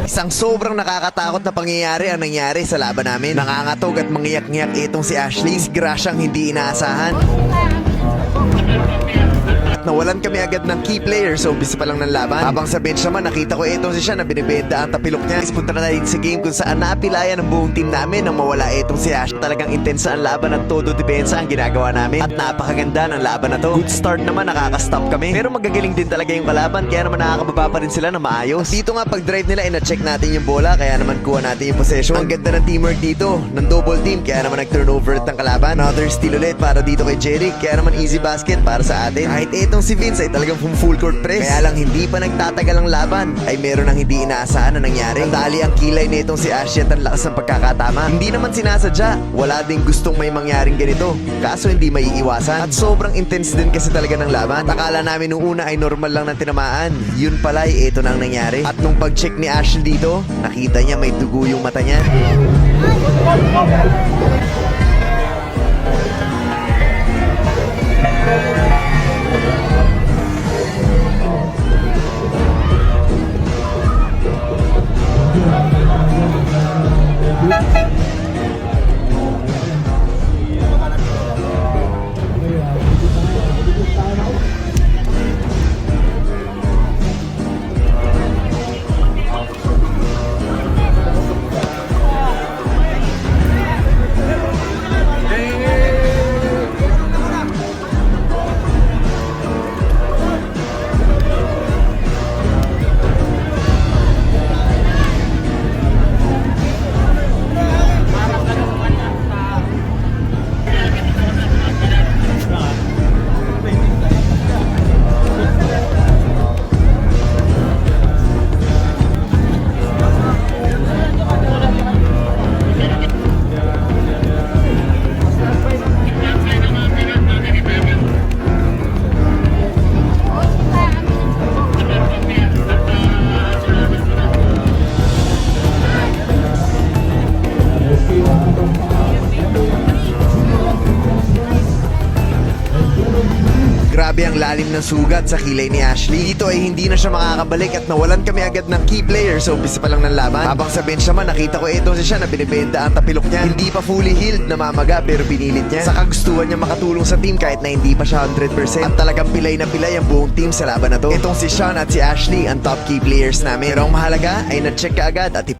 Isang sobrang nakakatakot na pangyayari ang nangyari sa laban namin. Nangangatog at mangiyak-ngiyak itong si Ashley. Grasyang hindi inaasahan. Nawalan kami agad ng key player sa umpisa pa lang ng laban. Habang sa bench naman, nakita ko itong si Sean na binibenta ang tapilok niya. Ispunta na tayo sa game kung saan napilayan ang buong team namin nang mawala itong si Ash. Talagang intensa ang laban at todo depensa ang ginagawa namin. At napakaganda ng laban na to. Good start naman, nakaka-stop kami. Pero magagaling din talaga yung kalaban, kaya naman nakakababa pa rin sila na maayos. Dito nga pag-drive nila, ina-check natin yung bola, kaya naman kuha natin yung possession. Ang ganda ng teamwork dito, ng double team, kaya naman nag-turnover at ng kalaban. Another steal ulit para dito kay Jeric, kaya naman easy basket para sa atin. Kahit itong si Vince ay talagang full court press. Kaya lang hindi pa nagtatagal ang laban, ay meron ng hindi inaasahan na nangyari. Nadali ang kilay nitong si Ashley at ang lakas ng pagkakatama. Hindi naman sinasadya, wala ding gustong may mangyaring ganito, kaso hindi may iiwasan. At sobrang intense din kasi talaga ng laban. Akala namin nung una ay normal lang ng tinamaan, yun pala ay ito na ang nangyari. At nung pag-check ni Ashley dito, nakita niya may dugo yung mata niya. Grabe ang lalim ng sugat sa kilay ni Ashley. Dito ay hindi na siya makakabalik at nawalan kami agad ng key player sa umpisa pa lang ng laban. Habang sa bench naman, nakita ko ito si Sean na binibenta ang tapilok niya. Hindi pa fully healed, namamaga pero pinilit niya. Sa kagustuhan niya makatulong sa team kahit na hindi pa siya 100%. At talagang pilay na pilay ang buong team sa laban na to. Itong si Sean at si Ashley ang top key players namin. Pero ang mahalaga ay na-check ka agad at